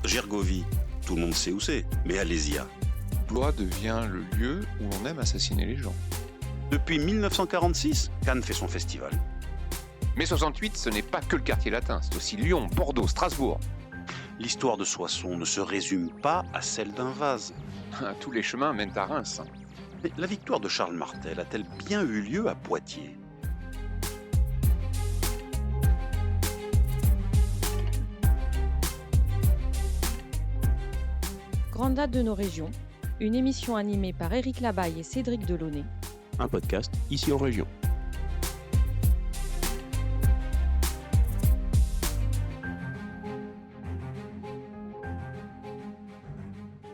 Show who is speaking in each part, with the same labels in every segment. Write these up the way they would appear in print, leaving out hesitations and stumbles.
Speaker 1: Gergovie, tout le monde sait où c'est, mais Alésia.
Speaker 2: Blois devient le lieu où l'on aime assassiner les gens.
Speaker 1: Depuis 1946, Cannes fait son festival.
Speaker 2: Mais 68, ce n'est pas que le quartier latin, c'est aussi Lyon, Bordeaux, Strasbourg.
Speaker 1: L'histoire de Soissons ne se résume pas à celle d'un vase.
Speaker 2: Tous les chemins mènent à Reims.
Speaker 1: Mais la victoire de Charles Martel a-t-elle bien eu lieu à Poitiers ?
Speaker 3: Grande date de nos régions, une émission animée par Éric Labaille et Cédric Delaunay.
Speaker 4: Un podcast ici en région.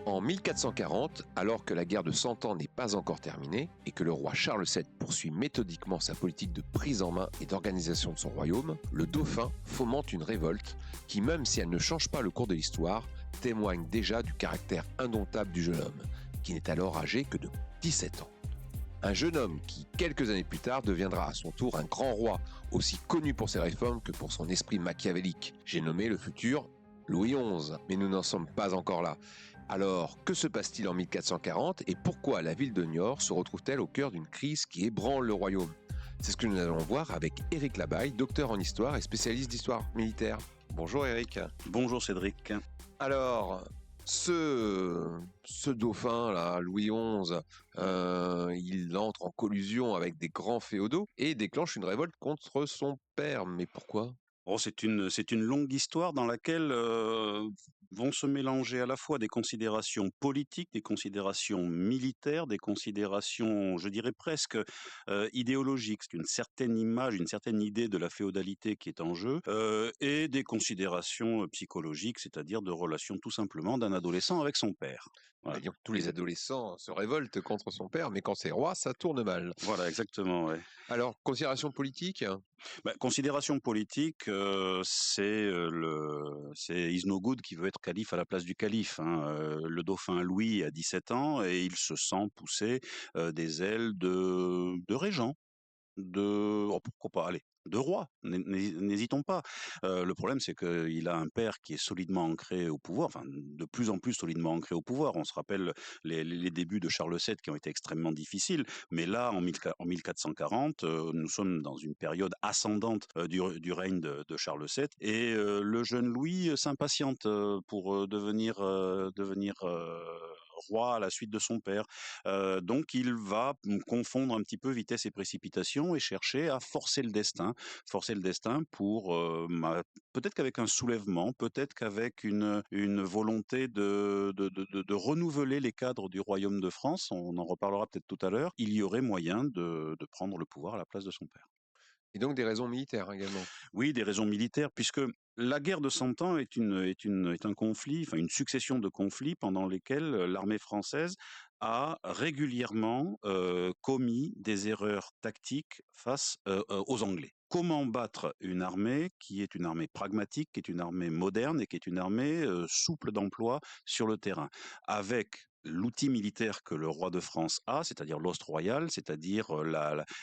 Speaker 2: En 1440, alors que la guerre de 100 ans n'est pas encore terminée et que le roi Charles VII poursuit méthodiquement sa politique de prise en main et d'organisation de son royaume, le dauphin fomente une révolte qui, même si elle ne change pas le cours de l'histoire, témoigne déjà du caractère indomptable du jeune homme, qui n'est alors âgé que de 17 ans. Un jeune homme qui, quelques années plus tard, deviendra à son tour un grand roi, aussi connu pour ses réformes que pour son esprit machiavélique. J'ai nommé le futur Louis XI, mais nous n'en sommes pas encore là. Alors, que se passe-t-il en 1440 et pourquoi la ville de Niort se retrouve-t-elle au cœur d'une crise qui ébranle le royaume ? C'est ce que nous allons voir avec Éric Labaille, docteur en histoire et spécialiste d'histoire militaire. Bonjour Éric.
Speaker 1: Bonjour Cédric.
Speaker 2: Alors, ce dauphin-là, Louis XI, il entre en collusion avec des grands féodaux et déclenche une révolte contre son père. Mais pourquoi ?
Speaker 1: Oh, c'est une longue histoire dans laquelle vont se mélanger à la fois des considérations politiques, des considérations militaires, des considérations, je dirais presque idéologiques. C'est une certaine image, une certaine idée de la féodalité qui est en jeu, et des considérations psychologiques, c'est-à-dire de relations tout simplement d'un adolescent avec son père. Voilà.
Speaker 2: C'est-à-dire que tous les adolescents se révoltent contre son père, mais quand c'est roi, ça tourne mal.
Speaker 1: Voilà, exactement. Ouais.
Speaker 2: Alors, considération politique ?
Speaker 1: Considération politique, c'est Is No Good qui veut être calife à la place du calife. Le dauphin Louis a 17 ans et il se sent pousser des ailes de régent, pourquoi pas, allez, de roi, n'hésitons pas. Le problème, c'est qu'il a un père qui est solidement ancré au pouvoir, enfin de plus en plus solidement ancré au pouvoir. On se rappelle les débuts de Charles VII qui ont été extrêmement difficiles, mais là, en 1440, nous sommes dans une période ascendante du règne de Charles VII, et le jeune Louis s'impatiente pour devenir roi à la suite de son père. Donc il va confondre un petit peu vitesse et précipitation et chercher à forcer le destin pour peut-être qu'avec un soulèvement, peut-être qu'avec une volonté de renouveler les cadres du royaume de France, on en reparlera peut-être tout à l'heure, il y aurait moyen de prendre le pouvoir à la place de son père.
Speaker 2: Et donc des raisons militaires également.
Speaker 1: Oui, des raisons militaires, puisque la guerre de 100 ans est un conflit, enfin une succession de conflits pendant lesquels l'armée française a régulièrement commis des erreurs tactiques face aux Anglais. Comment battre une armée qui est une armée pragmatique, qui est une armée moderne et qui est une armée souple d'emploi sur le terrain, avec l'outil militaire que le roi de France a, c'est-à-dire l'ost royal, c'est-à-dire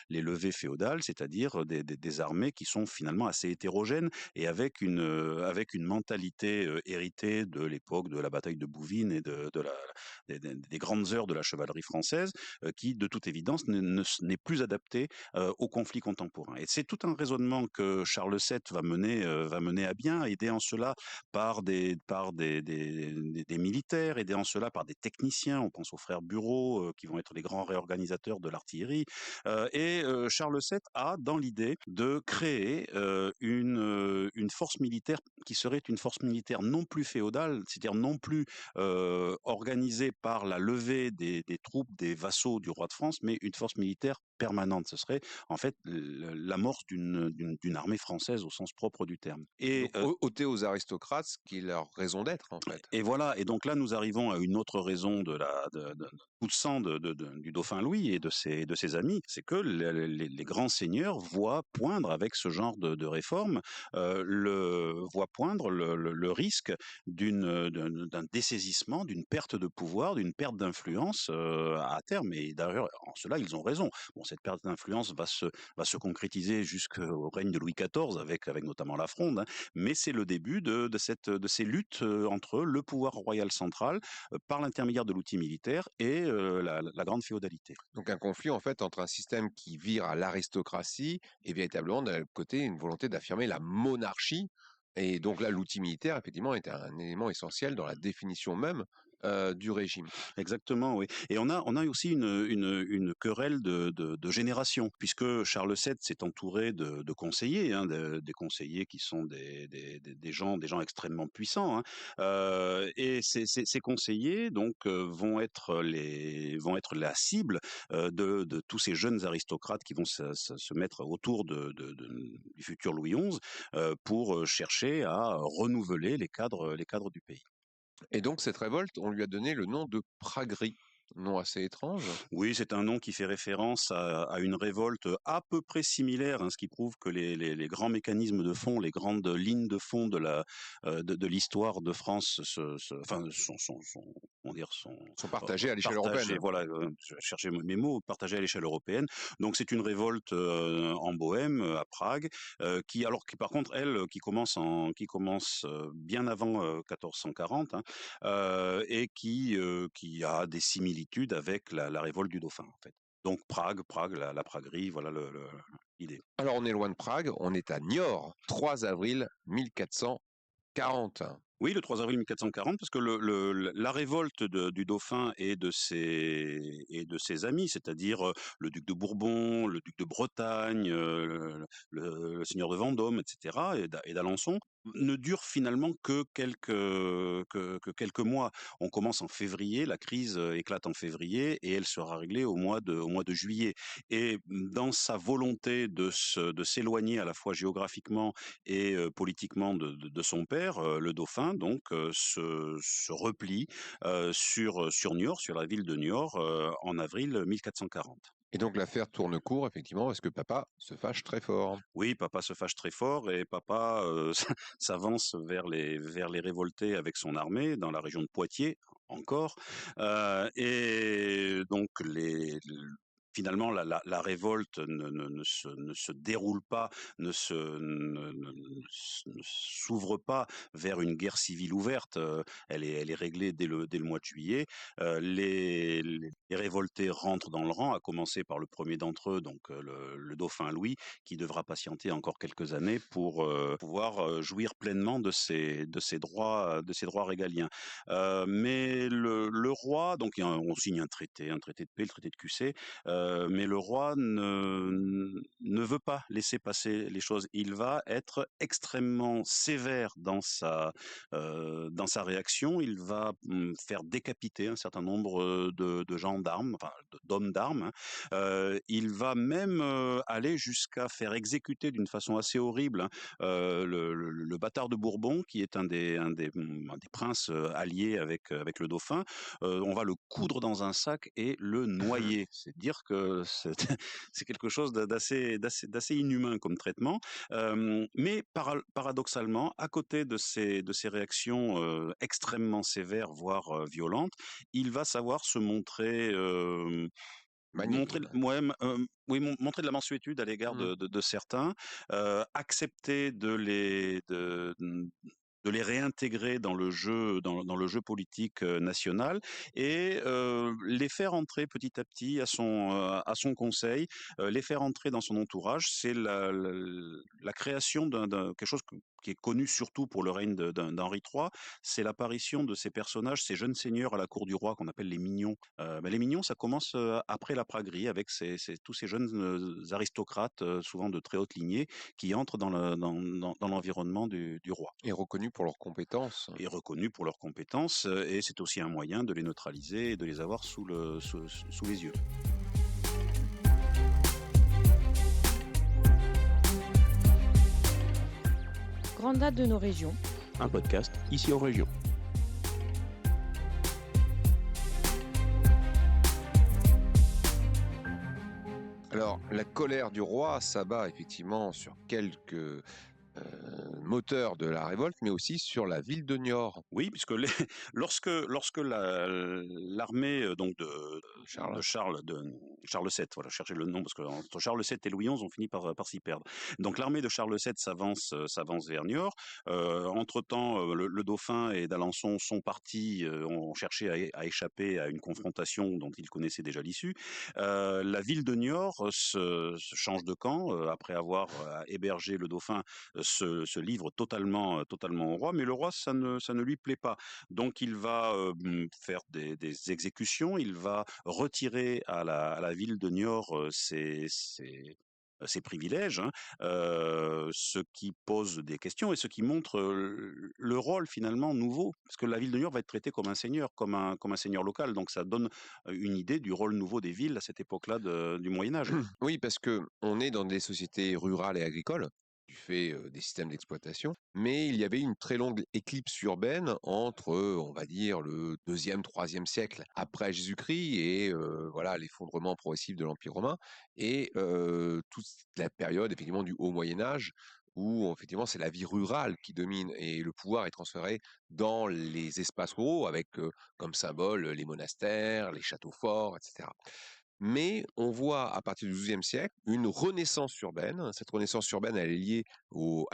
Speaker 1: les levées féodales, c'est-à-dire des armées qui sont finalement assez hétérogènes et avec une mentalité héritée de l'époque de la bataille de Bouvines et des grandes heures de la chevalerie française, qui de toute évidence n'est plus adaptée aux conflits contemporains. Et c'est tout un raisonnement que Charles VII va mener à bien, aidé en cela par des militaires, aidé en cela par des techniciens. On pense aux frères Bureau, qui vont être les grands réorganisateurs de l'artillerie. Et Charles VII a dans l'idée de créer une force militaire qui serait une force militaire non plus féodale, c'est-à-dire non plus organisée par la levée des troupes, des vassaux du roi de France, mais une force militaire permanente. Ce serait en fait l'amorce d'une armée française au sens propre du terme.
Speaker 2: Et ôter aux aristocrates ce qui est leur raison d'être en fait.
Speaker 1: Et voilà, et donc là nous arrivons à une autre raison de coup de sang du dauphin Louis et de ses amis, c'est que les grands seigneurs voient poindre avec ce genre de réforme, voient poindre le risque d'un dessaisissement, d'une perte de pouvoir, d'une perte d'influence à terme. Et d'ailleurs, en cela, ils ont raison. Bon, cette perte d'influence va se concrétiser jusqu'au règne de Louis XIV, avec notamment la Fronde, hein. Mais c'est le début de ces luttes entre le pouvoir royal central, par l'intermédiaire de l'outil militaire, et la grande féodalité.
Speaker 2: Donc un conflit en fait entre un système qui vire à l'aristocratie et véritablement d'un côté une volonté d'affirmer la monarchie. Et donc là, l'outil militaire, effectivement, est un élément essentiel dans la définition même du régime.
Speaker 1: Exactement, oui. Et on a aussi une querelle de génération, puisque Charles VII s'est entouré de conseillers, hein, des conseillers qui sont des gens extrêmement puissants, hein. Et ces conseillers donc vont être la cible de tous ces jeunes aristocrates qui vont se mettre autour du futur Louis XI, pour chercher à renouveler les cadres du pays.
Speaker 2: Et donc cette révolte, on lui a donné le nom de Praguerie, nom assez étrange.
Speaker 1: Oui, c'est un nom qui fait référence à une révolte à peu près similaire, hein, ce qui prouve que les grands mécanismes de fond, les grandes lignes de fond de l'histoire de France
Speaker 2: Sont partagés à l'échelle
Speaker 1: partagés,
Speaker 2: européenne.
Speaker 1: voilà, je cherchais mes mots, partagés à l'échelle européenne. Donc c'est une révolte en Bohème, à Prague, qui par contre elle qui commence bien avant 1440, hein, et qui a des similitudes avec la révolte du Dauphin, en fait. Donc Prague, la Praguerie, voilà l'idée.
Speaker 2: Alors on est loin de Prague, on est à Niort, 3 avril 1440.
Speaker 1: Oui, le 3 avril 1440, parce que la révolte du Dauphin et de ses amis, c'est-à-dire le duc de Bourbon, le duc de Bretagne, le seigneur de Vendôme, etc., et d'Alençon, ne dure finalement que quelques mois. On commence en février, la crise éclate en février, et elle sera réglée au mois de juillet. Et dans sa volonté de s'éloigner à la fois géographiquement et politiquement de son père, le Dauphin, donc se replie sur Niort, sur la ville de Niort, en avril 1440.
Speaker 2: Et donc l'affaire tourne court, effectivement, parce que papa se fâche très fort.
Speaker 1: Oui, papa se fâche très fort, et papa s'avance vers les révoltés avec son armée dans la région de Poitiers encore, et donc finalement, la révolte ne se déroule pas, ne s'ouvre pas vers une guerre civile ouverte. Elle est réglée dès le mois de juillet. Les révoltés rentrent dans le rang, à commencer par le premier d'entre eux, donc le dauphin Louis, qui devra patienter encore quelques années pour pouvoir jouir pleinement de ses droits régaliens. Mais le roi, donc on signe un traité de paix, le traité de Cussé. Mais le roi ne veut pas laisser passer les choses. Il va être extrêmement sévère dans sa réaction. Il va faire décapiter un certain nombre de gendarmes, enfin d'hommes d'armes, hein. Il va même aller jusqu'à faire exécuter d'une façon assez horrible, hein, le bâtard de Bourbon, qui est un des princes alliés avec le dauphin. On va le coudre dans un sac et le noyer. C'est dire que c'est quelque chose d'assez inhumain comme traitement. Mais paradoxalement, à côté de ces réactions extrêmement sévères, voire violentes, il va savoir se montrer montrer montrer de la mansuétude à l'égard de certains, accepter de les réintégrer dans le jeu politique national, et les faire entrer petit à petit à son conseil, les faire entrer dans son entourage. C'est la création d'un quelque chose qui est connu surtout pour le règne d'Henri III. C'est l'apparition de ces personnages, ces jeunes seigneurs à la cour du roi, qu'on appelle les mignons. Les mignons, ça commence après la Praguerie, avec tous ces jeunes aristocrates, souvent de très haute lignée, qui entrent dans l'environnement du roi.
Speaker 2: Et reconnus pour leurs compétences.
Speaker 1: Et c'est aussi un moyen de les neutraliser et de les avoir sous les yeux.
Speaker 3: Grande date de nos régions.
Speaker 4: Un podcast ici en région.
Speaker 2: Alors, la colère du roi s'abat effectivement sur quelques moteur de la révolte, mais aussi sur la ville de Niort.
Speaker 1: Oui, puisque lorsque l'armée donc
Speaker 2: Charles.
Speaker 1: de Charles VII, voilà, je cherchais le nom parce que entre Charles VII et Louis XI, on finit par s'y perdre. Donc l'armée de Charles VII s'avance vers Niort. Entre-temps, le dauphin et d'Alençon sont partis, ont cherché à échapper à une confrontation dont ils connaissaient déjà l'issue. La ville de Niort se change de camp après avoir hébergé le dauphin, se livre totalement au roi, mais le roi, ça ne lui plaît pas. Donc il va faire des exécutions, il va retirer à la ville de Niort ses privilèges, hein, ce qui pose des questions et ce qui montre le rôle finalement nouveau, parce que la ville de Niort va être traitée comme un seigneur, comme un seigneur local, donc ça donne une idée du rôle nouveau des villes à cette époque-là du Moyen Âge.
Speaker 2: Oui, parce que on est dans des sociétés rurales et agricoles, du fait des systèmes d'exploitation, mais il y avait une très longue éclipse urbaine entre, on va dire, le deuxième, troisième siècle après Jésus-Christ et voilà l'effondrement progressif de l'Empire romain, et toute la période effectivement du Haut Moyen Âge, où effectivement c'est la vie rurale qui domine et le pouvoir est transféré dans les espaces ruraux avec comme symbole les monastères, les châteaux forts, etc. Mais on voit à partir du XIIe siècle une renaissance urbaine. Cette renaissance urbaine, elle est liée aux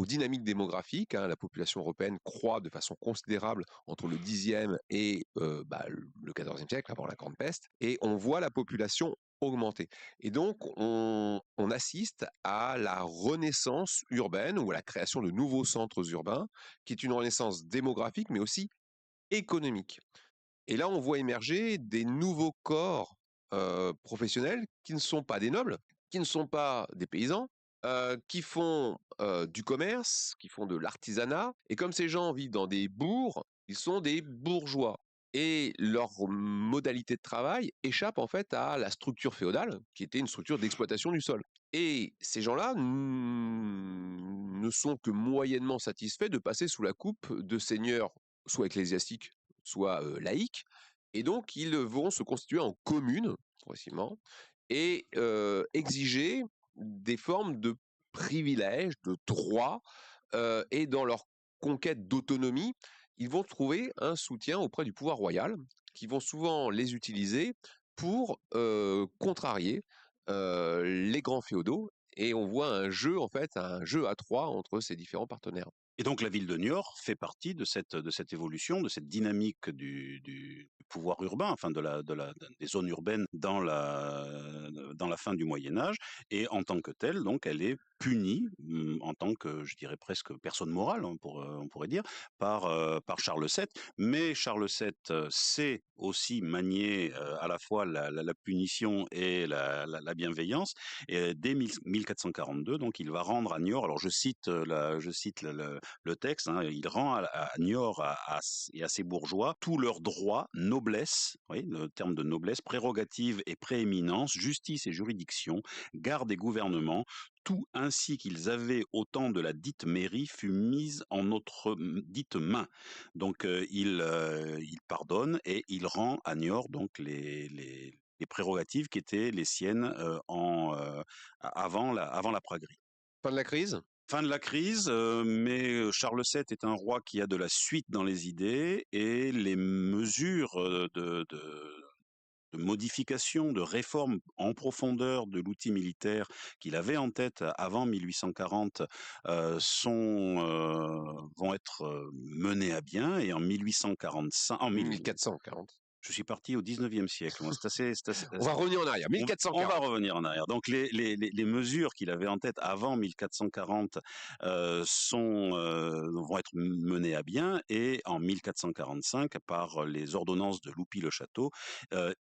Speaker 2: dynamiques démographiques, hein. La population européenne croît de façon considérable entre le Xe et le XIVe siècle, avant la Grande Peste, et on voit la population augmenter. Et donc, on assiste à la renaissance urbaine ou à la création de nouveaux centres urbains, qui est une renaissance démographique, mais aussi économique. Et là, on voit émerger des nouveaux corps professionnels qui ne sont pas des nobles, qui ne sont pas des paysans, qui font du commerce, qui font de l'artisanat. Et comme ces gens vivent dans des bourgs, ils sont des bourgeois. Et leur modalité de travail échappe en fait à la structure féodale, qui était une structure d'exploitation du sol. Et ces gens-là ne sont que moyennement satisfaits de passer sous la coupe de seigneurs, soit ecclésiastiques, soit laïques, et donc ils vont se constituer en communes, progressivement, et exiger des formes de privilèges, de droits, et dans leur conquête d'autonomie, ils vont trouver un soutien auprès du pouvoir royal, qui vont souvent les utiliser pour contrarier les grands féodaux, et on voit en fait, un jeu à trois entre ces différents partenaires.
Speaker 1: Et donc la ville de Niort fait partie de cette évolution, de cette dynamique du pouvoir urbain, enfin des zones urbaines dans la fin du Moyen Âge, et en tant que telle, donc elle est punie en tant que, je dirais presque personne morale, on pourrait dire, par Charles VII. Mais Charles VII sait aussi manier à la fois la punition et la bienveillance. Et dès 1442, donc il va rendre à Niort, alors je cite le texte, hein, il rend à Niort et à ses bourgeois tous leurs droits, noblesse, oui, le terme de noblesse, prérogatives et prééminence, justice et juridiction, garde et gouvernement, tout ainsi qu'ils avaient au temps de la dite mairie fut mise en notre dite main. Donc il pardonne et il rend à Niort donc les prérogatives qui étaient les siennes avant la praguerie.
Speaker 2: Fin de la crise.
Speaker 1: Fin de la crise, mais Charles VII est un roi qui a de la suite dans les idées et les mesures de modification, de réforme en profondeur de l'outil militaire qu'il avait en tête avant 1840 vont être menées à bien, et en 1845,
Speaker 2: 1440.
Speaker 1: je suis parti au 19e siècle. Moi,
Speaker 2: On va revenir en arrière.
Speaker 1: on
Speaker 2: 1440.
Speaker 1: va revenir en arrière. Donc les mesures qu'il avait en tête avant 1440 vont être menées à bien, et en 1445, par les ordonnances de Loupy-le-Château,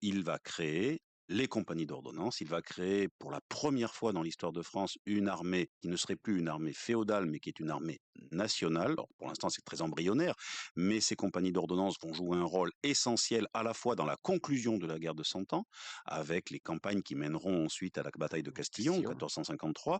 Speaker 1: il va créer les compagnies d'ordonnance. Il va créer pour la première fois dans l'histoire de France une armée qui ne serait plus une armée féodale, mais qui est une armée nationale. Alors, pour l'instant, c'est très embryonnaire, mais ces compagnies d'ordonnance vont jouer un rôle essentiel à la fois dans la conclusion de la guerre de Cent Ans, avec les campagnes qui mèneront ensuite à la bataille de Castillon, 1453.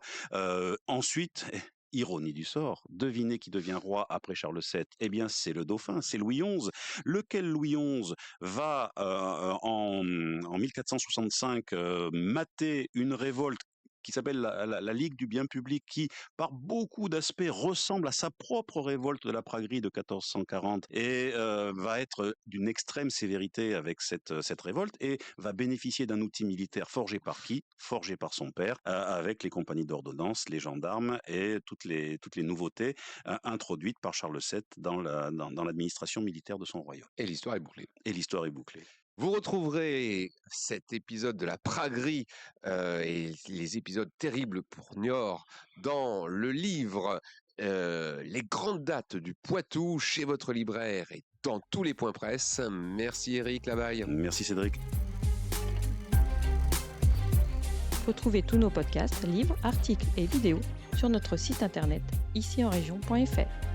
Speaker 1: Ensuite, ironie du sort, devinez qui devient roi après Charles VII? Eh bien, c'est le dauphin, c'est Louis XI, lequel Louis XI va en 1465 mater une révolte qui s'appelle la Ligue du bien public, qui par beaucoup d'aspects ressemble à sa propre révolte de la praguerie de 1440 et va être d'une extrême sévérité avec cette révolte et va bénéficier d'un outil militaire forgé par qui? Forgé par son père, avec les compagnies d'ordonnance, les gendarmes et toutes les nouveautés introduites par Charles VII dans l'administration militaire de son royaume.
Speaker 2: Et l'histoire est bouclée.
Speaker 1: Et l'histoire est bouclée.
Speaker 2: Vous retrouverez cet épisode de la praguerie et les épisodes terribles pour Niort dans le livre Les grandes dates du Poitou chez votre libraire et dans tous les points presse. Merci Éric Labaille.
Speaker 1: Merci Cédric.
Speaker 3: Retrouvez tous nos podcasts, livres, articles et vidéos sur notre site internet icienregion.fr.